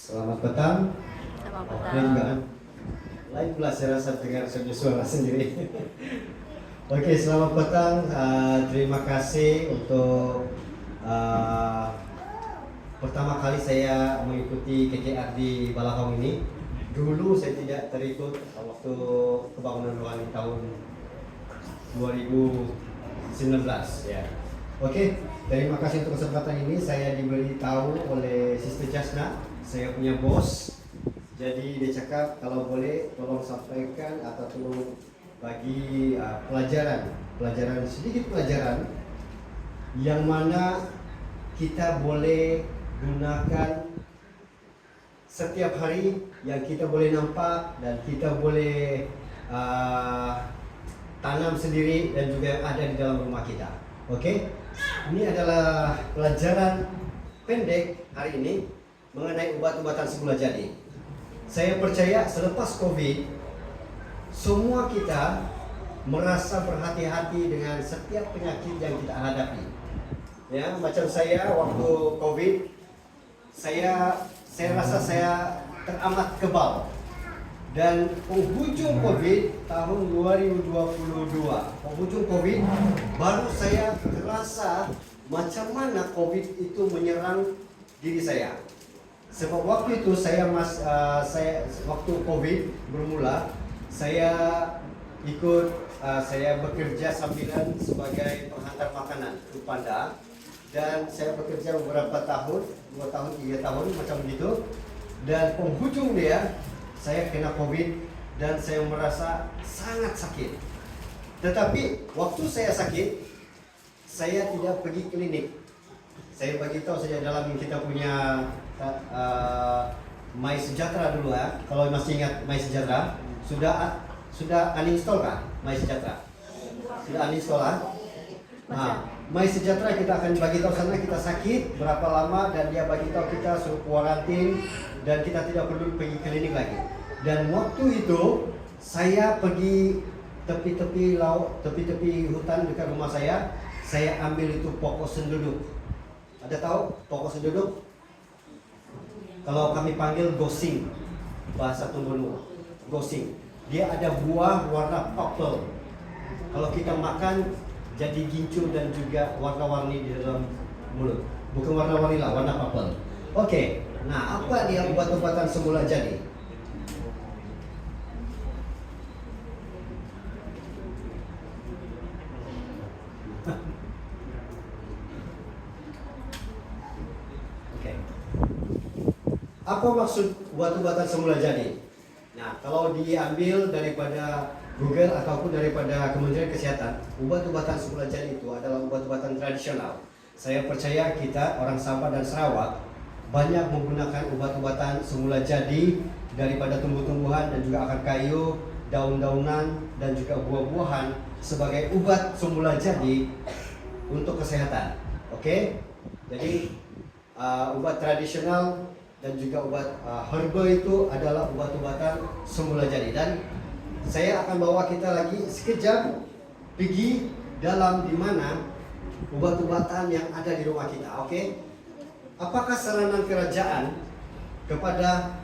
Selamat petang. Selamat Oke petang. juga kan? Lain pula saya rasa dengar suara sendiri. Oke, selamat petang. Terima kasih untuk pertama kali saya mengikuti KKR di Balakong ini. Dulu saya tidak terikut waktu kebangunan rohani tahun 2019 ya. Oke, terima kasih untuk kesempatan ini. Saya diberitahu oleh Sister Jasna, saya punya bos. Jadi dia cakap kalau boleh tolong sampaikan atau tolong bagi pelajaran sedikit pelajaran yang mana kita boleh gunakan setiap hari, yang kita boleh nampak dan kita boleh tanam sendiri dan juga yang ada di dalam rumah kita. Oke, ini adalah pelajaran pendek hari ini mengenai ubat-ubatan semula jadi. Saya percaya selepas COVID, semua kita merasa berhati-hati dengan setiap penyakit yang kita hadapi. Ya, macam saya waktu COVID, saya rasa saya teramat kebal. Dan penghujung COVID tahun 2022, penghujung COVID baru saya terasa macam mana COVID itu menyerang diri saya. Sebab waktu itu waktu COVID bermula, saya saya bekerja sambilan sebagai penghantar makanan ke Panda, dan saya bekerja beberapa tahun, 2 tahun, 3 tahun macam begitu. Dan penghujung dia saya kena COVID dan saya merasa sangat sakit. Tetapi waktu saya sakit, saya tidak pergi klinik. Saya bagi tahu saja dalam kita punya My Sejahtera dulu ya. Kalau masih ingat My Sejahtera, sudah uninstall kah My Sejahtera? Sudah uninstall ah? Nah, My Sejahtera kita akan bagi tahu sana kita sakit berapa lama, dan dia bagi tahu kita suruh kuarantin dan kita tidak perlu pergi klinik lagi. Dan waktu itu saya pergi tepi-tepi laut, tepi-tepi hutan dekat rumah saya ambil itu pokok senduduk. Ada tahu pokok senduduk? Kalau kami panggil gosing, bahasa Tunggunu, gosing. Dia ada buah warna purple. Kalau kita makan jadi gincu dan juga warna-warni di dalam mulut. Bukan warna-warni lah, warna purple. Oke, nah apa dia obat-obatan semula jadi? Apa maksud obat-obatan semula jadi? Nah, kalau diambil daripada Google ataupun daripada Kementerian Kesehatan, obat-obatan semula jadi itu adalah obat-obatan tradisional. Saya percaya kita orang Sabah dan Sarawak banyak menggunakan obat-obatan semula jadi daripada tumbuh-tumbuhan dan juga akar kayu, daun-daunan dan juga buah-buahan sebagai obat semula jadi untuk kesehatan. Oke? Jadi obat tradisional dan juga obat herba itu adalah obat-obatan semula jadi. Dan saya akan bawa kita lagi sekejap pergi dalam di mana obat-obatan yang ada di rumah kita. Oke? Apakah saranan kerajaan kepada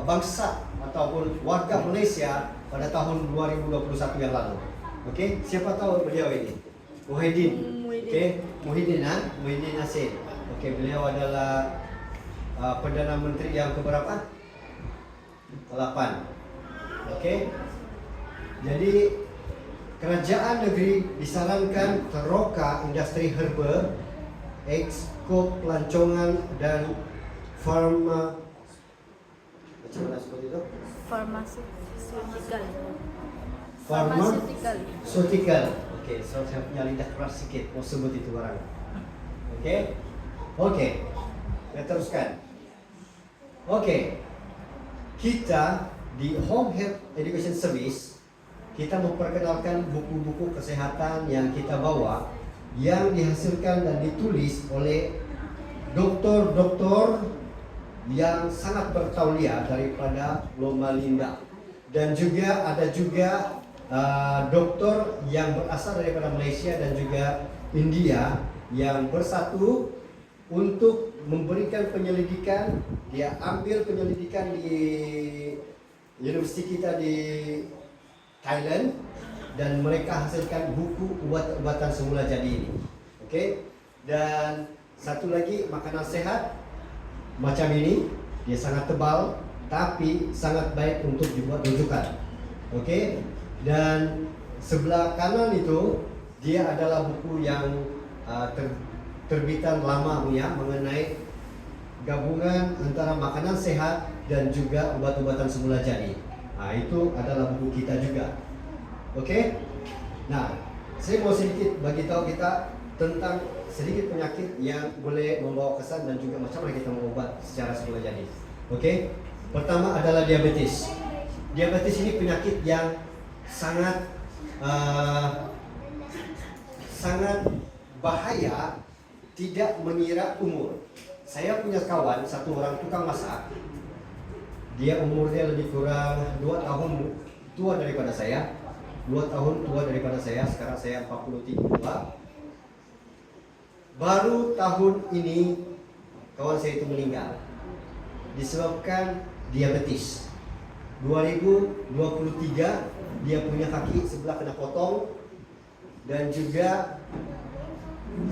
bangsa ataupun warga Malaysia pada tahun 2021 yang lalu? Oke? Siapa tahu beliau ini? Muhyiddin. Oke? Muhyiddin Nasir. Oke, beliau adalah Perdana Menteri yang keberapa? 8. Oke. Jadi kerajaan negeri disarankan teroka industri herba, ekspor pelancongan dan macam mana seperti itu? Pharmaceutical. Oke, so saya punya lidah keras sedikit mau sebut itu barang. Oke. Kita teruskan. Oke, kita di Home Health Education Service kita memperkenalkan buku-buku kesehatan yang kita bawa, yang dihasilkan dan ditulis oleh doktor-doktor yang sangat bertauliah daripada Loma Linda, dan juga ada doktor yang berasal daripada Malaysia dan juga India yang bersatu untuk memberikan penyelidikan. Dia ambil penyelidikan di universiti kita di Thailand dan mereka hasilkan buku ubat-obatan semula jadi ini. Oke. Dan satu lagi makanan sehat macam ini, dia sangat tebal tapi sangat baik untuk dibuat rujukan. Oke. Dan sebelah kanan itu dia adalah buku yang terbitan lama punya mengenai gabungan antara makanan sehat dan juga obat-obatan semula jadi. Nah, itu adalah buku kita juga. Oke? Nah, saya mau sedikit bagi tahu kita tentang sedikit penyakit yang boleh membawa kesan dan juga macam mana kita mengobat secara semula jadi. Oke? Pertama adalah diabetes. Diabetes ini penyakit yang sangat bahaya, tidak mengira umur. Saya punya kawan, satu orang tukang masak. Dia umurnya lebih kurang 2 tahun tua daripada saya. 2 tahun tua daripada saya, sekarang saya 43. Baru tahun ini kawan saya itu meninggal disebabkan diabetes. 2023 dia punya kaki sebelah kena potong, dan juga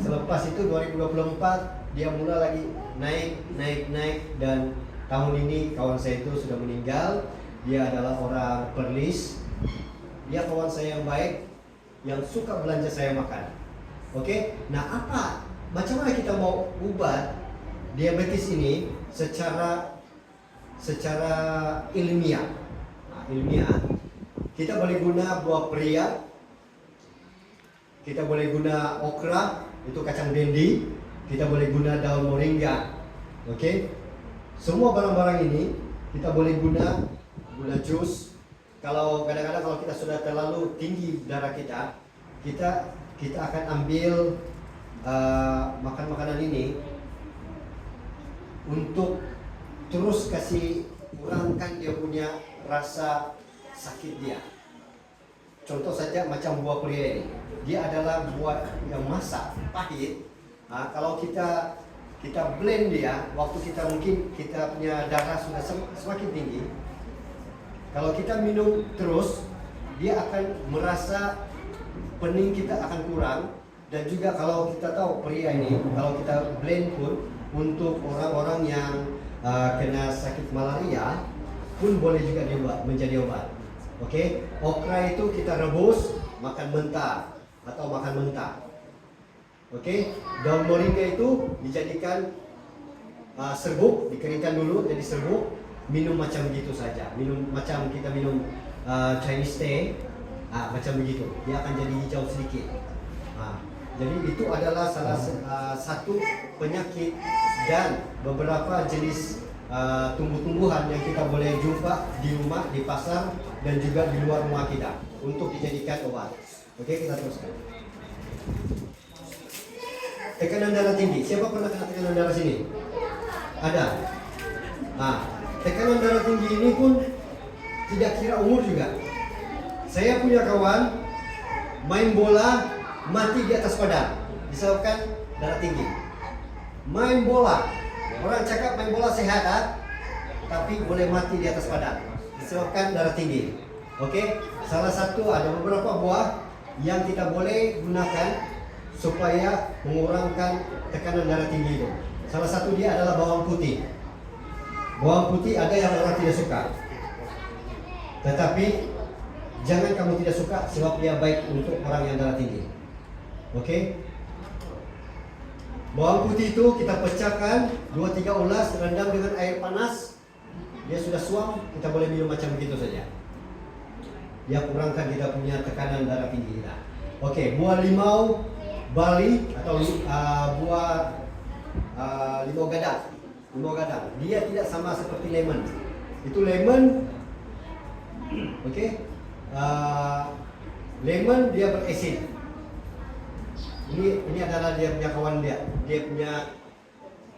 selepas itu 2024 dia mulai lagi naik, dan tahun ini kawan saya itu sudah meninggal. Dia adalah orang Perlis. Dia kawan saya yang baik, yang suka belanja saya makan. Oke, nah macam mana kita mau ubah diabetes ini secara ilmiah? Ilmiah, kita boleh guna buah pria, kita boleh guna okra, itu kacang dendi, kita boleh guna daun moringa. Oke? Semua barang-barang ini kita boleh guna jus. Kalau kadang-kadang kalau kita sudah terlalu tinggi darah kita akan ambil makan makanan ini untuk terus kasih kurangkan dia punya rasa sakit dia. Contoh saja macam buah pria ini, dia adalah buah yang masak pahit. Nah, kalau kita blend dia, waktu kita punya darah sudah semakin tinggi, kalau kita minum terus, dia akan merasa pening kita akan kurang. Dan juga kalau kita tahu pria ini, kalau kita blend pun untuk orang-orang yang kena sakit malaria pun boleh juga dibuat menjadi obat. Oke, okra itu kita rebus, makan mentah atau makan mentah. Oke, daun moringa itu dijadikan serbuk, dikeringkan dulu jadi serbuk, minum macam begitu saja. Minum macam kita minum Chinese tea, macam begitu. Dia akan jadi hijau sedikit. Jadi itu adalah salah satu penyakit dan beberapa jenis tumbuh-tumbuhan yang kita boleh jumpa di rumah, di pasar, dan juga di luar rumah kita untuk dijadikan obat. Oke, kita teruskan. Tekanan darah tinggi. Siapa pernah kena tekanan darah sini? Ada. Nah, tekanan darah tinggi ini pun tidak kira umur juga. Saya punya kawan main bola mati di atas padang disebabkan darah tinggi. Main bola, orang cakap main bola sehat, tapi boleh mati di atas padang disebabkan darah tinggi. Oke, salah satu ada beberapa buah yang kita boleh gunakan supaya mengurangkan tekanan darah tinggi itu. Salah satu dia adalah bawang putih. Bawang putih ada yang orang tidak suka, tetapi jangan kamu tidak suka sebab dia baik untuk orang yang darah tinggi. Oke? Bawang putih itu kita pecahkan 2-3 ulas, rendam dengan air panas. Dia sudah suam, kita boleh minum macam begitu saja. Dia kurangkan kita punya tekanan darah tinggi kita. Oke, buah limau Bali atau buah limau gadang. Limau gadang. Dia tidak sama seperti lemon. Itu lemon. Oke? Lemon dia berasid. Ini adalah dia punya kawan dia punya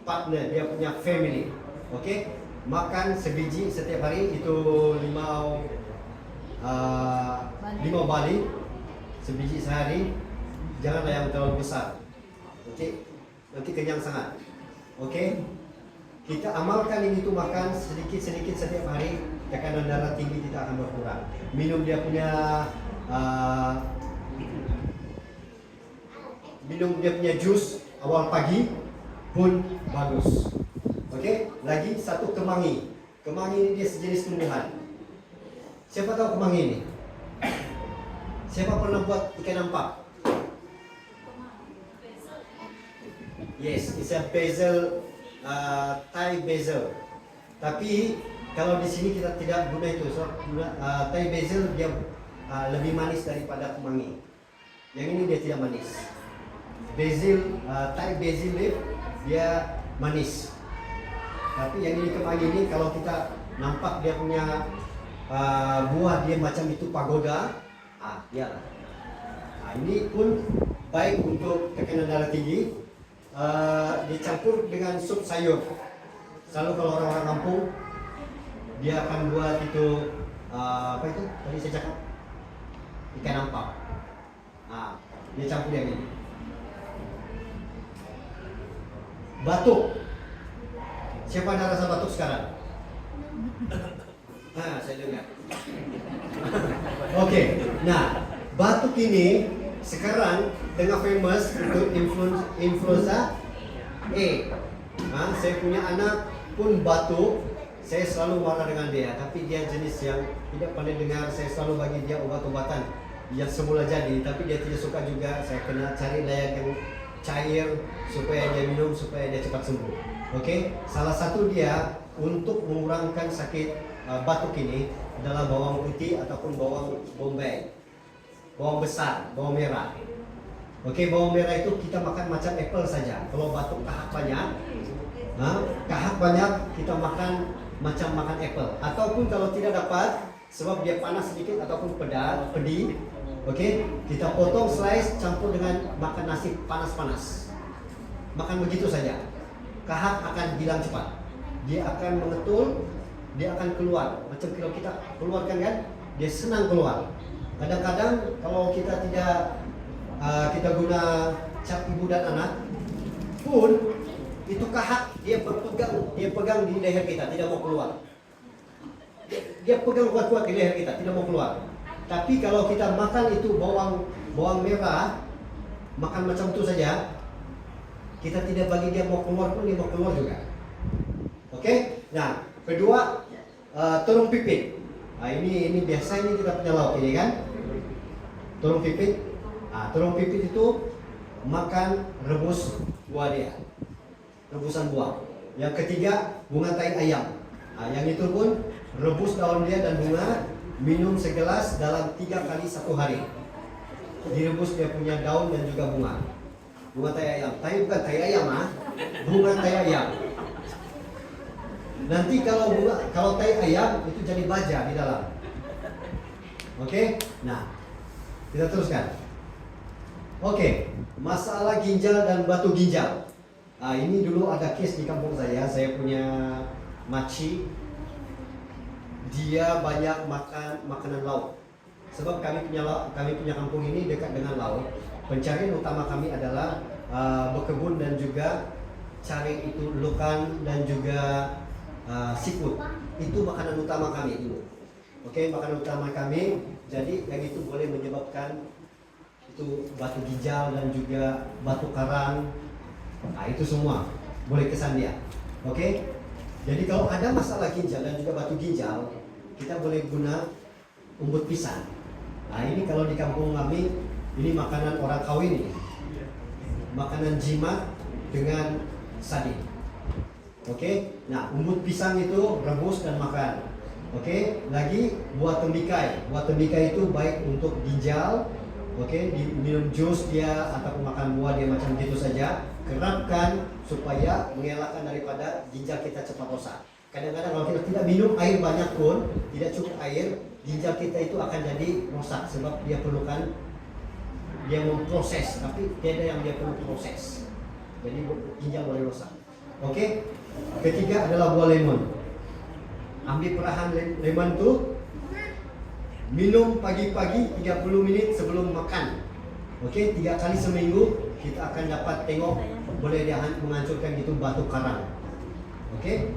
partner, dia punya family. Oke? Makan sebiji setiap hari itu limau Bali sebiji sehari. Janganlah yang terlalu besar. Oke? Nanti kenyang sangat. Oke, kita amalkan ini tuh makan sedikit-sedikit setiap hari, tekanan darah tinggi kita akan berkurang. Minum dia punya jus awal pagi pun bagus. Oke, lagi satu kemangi. Kemangi ini dia sejenis tumbuhan. Siapa tahu kemangi ini? Siapa pernah buat ikan ampak? Yes, it's a basil, Thai basil. Tapi kalau di sini kita tidak guna itu, so Thai basil dia lebih manis daripada kemangi. Yang ini dia tidak manis. Basil, Thai basil leaf dia manis. Tapi yang ini kemangi ini kalau kita nampak dia punya buah dia macam itu pagoda, dia. Ini pun baik untuk tekanan darah tinggi. Dicampur dengan sup sayur. Selalu kalau orang-orang kampung dia akan buat itu apa itu tadi saya cakap ikan ampak. Dia campur yang ini. Batuk. Siapa ada rasa batuk sekarang? Saya dengar. Oke. Nah, batuk ini sekarang tengah famous untuk influenza A. Saya punya anak pun batuk, saya selalu marah dengan dia. Tapi dia jenis yang tidak pandai dengar. Saya selalu bagi dia obat-obatan yang semula jadi, tapi dia tidak suka juga. Saya kena cari layak yang cair supaya dia minum supaya dia cepat sembuh. Oke, salah satu dia untuk mengurangkan sakit batuk ini adalah bawang putih ataupun bawang bombay. Bawang besar, bawang merah. Oke, bawang merah itu kita makan macam apple saja. Kalau batuk kahak banyak, kita makan macam makan apple. Ataupun kalau tidak dapat, sebab dia panas sedikit ataupun pedih, oke, kita potong slice campur dengan makan nasi panas-panas. Makan begitu saja. Kahak akan hilang cepat. Dia akan mengetul, dia akan keluar. Macam kalau kita keluarkan kan, dia senang keluar. Kadang-kadang kalau kita tidak kita guna cap ibu dan anak pun itu kahak dia pegang di leher kita tidak mau keluar. Dia pegang kuat-kuat di leher kita tidak mau keluar. Tapi kalau kita makan itu bawang merah, makan macam itu saja, kita tidak bagi dia mau keluar pun dia mau keluar juga. Oke? Nah, kedua terung pipit. Ini biasa ini kita punya lauk ini kan. Terung pipit. Terung pipit itu makan rebus buah dia. Rebusan buah. Yang ketiga bunga tai ayam. Yang itu pun rebus daun dia dan bunga, minum segelas dalam 3 kali 1 hari. Direbus dia punya daun dan juga bunga. Bunga tai ayam. Tapi bukan tai ayam bunga tai ayam. Nanti kalau tai ayam itu jadi baja di dalam. Oke? Nah, kita teruskan. Oke, masalah ginjal dan batu ginjal. Ini dulu ada case di kampung saya punya makcik. Dia banyak makan makanan laut. Sebab kami punya kampung ini dekat dengan laut. Pencarian utama kami adalah berkebun dan juga cari itu lukan dan juga seafood. Itu makanan utama kami dulu. Oke, makanan utama kami. Jadi yang itu boleh menyebabkan itu batu ginjal dan juga batu karang. Itu semua boleh kesan dia. Oke? Jadi kalau ada masalah ginjal dan juga batu ginjal, kita boleh guna umbut pisang. Ini kalau di kampung kami ini makanan orang kawin ini. Makanan jimat dengan sadi. Oke? Nah, umbut pisang itu rebus dan makan. Oke? Lagi buah tembikai. Buah tembikai itu baik untuk ginjal. Oke, minum jus dia ataupun makan buah dia macam gitu saja. Kerapkan supaya mengelakkan daripada ginjal kita cepat rosak. Kadang-kadang kalau kita tidak minum air banyak pun, tidak cukup air, ginjal kita itu akan jadi rosak sebab dia perlukan dia memproses, tapi tiada yang dia perlu proses. Jadi ginjal boleh rosak. Oke. Ketiga adalah buah lemon. Ambil perahan lemon itu, minum pagi-pagi 30 menit sebelum makan. Oke, 3 kali seminggu kita akan dapat tengok boleh dia menghancurkan gitu batu karang. Oke,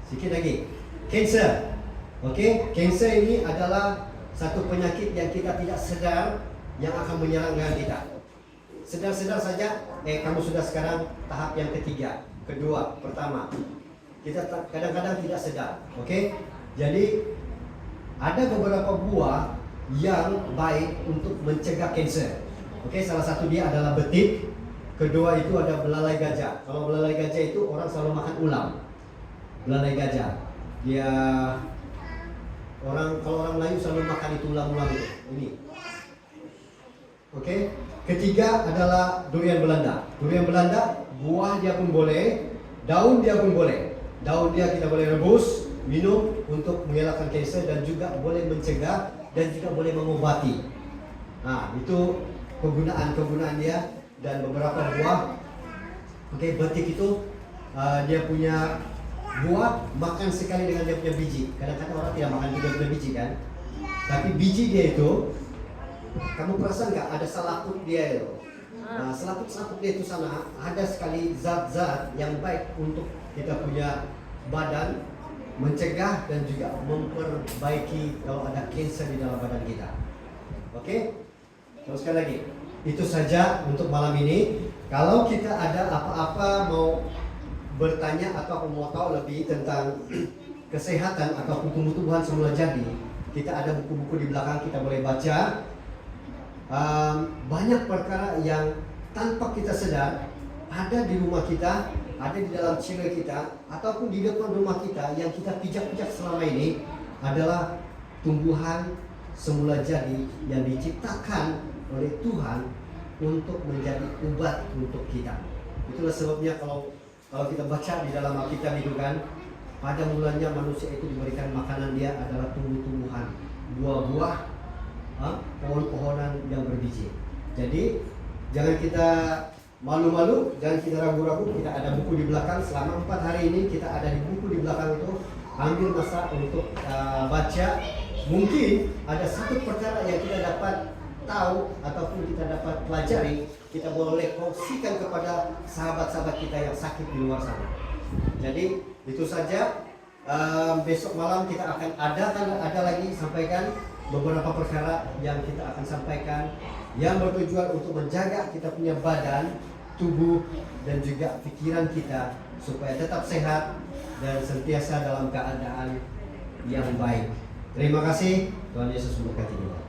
sedikit lagi. Cancer. Oke, cancer ini adalah satu penyakit yang kita tidak sadar yang akan menyerang kita. Sedar-sedar saja, kamu sudah sekarang tahap yang ketiga, kedua, pertama. Kita kadang-kadang tidak sedar. Oke, jadi ada beberapa buah yang baik untuk mencegah kanser. Oke, salah satu dia adalah betit. Kedua itu ada belalai gajah. Kalau belalai gajah itu orang selalu makan ulam. Belalai gajah, dia kalau orang Melayu selalu makan itu ulam-ulam itu. Ini. Oke. Ketiga adalah durian Belanda. Durian Belanda, buah dia pun boleh, daun dia pun boleh. Daun dia kita boleh rebus, minum untuk mengelakkan kanser dan juga boleh mencegah dan juga boleh mengobati. Nah, itu kegunaan dia dan beberapa buah. Oke, betik itu dia punya buah makan sekali dengan dia punya biji. Kadang-kadang orang tidak makan dia punya biji kan. Tapi biji dia itu, kamu perasan nggak ada selaput dia itu? Nah, selaput dia itu sana ada sekali zat-zat yang baik untuk kita punya badan, mencegah dan juga memperbaiki kalau ada kanker di dalam badan kita. Oke? Terus sekali lagi, itu saja untuk malam ini. Kalau kita ada apa-apa mau bertanya atau mau tahu lebih tentang kesehatan atau tumbuh-tumbuhan semula jadi, kita ada buku-buku di belakang, kita boleh baca. Banyak perkara yang tanpa kita sadar ada di rumah kita, ada di dalam chiller kita, ataupun di depan rumah kita yang kita pijak-pijak selama ini adalah tumbuhan semula jadi yang diciptakan oleh Tuhan untuk menjadi obat untuk kita. Itulah sebabnya kalau kita baca di dalam Alkitab itu kan, pada mulanya manusia itu diberikan makanan dia adalah tumbuh-tumbuhan, buah-buah, pohon-pohonan yang berbiji. Jadi jangan kita malu-malu, jangan kita ragu-ragu. Kita ada buku di belakang. Selama 4 hari ini kita ada di buku di belakang itu. Ambil masa untuk baca. Mungkin ada satu perkara yang kita dapat tahu ataupun kita dapat pelajari, kita boleh kongsikan kepada sahabat-sahabat kita yang sakit di luar sana. Jadi itu saja. Besok malam kita akan ada lagi sampaikan beberapa perkara yang kita akan sampaikan yang bertujuan untuk menjaga kita punya badan, tubuh dan juga pikiran kita supaya tetap sehat dan sentiasa dalam keadaan yang baik. Terima kasih, Tuhan Yesus memberkati kita.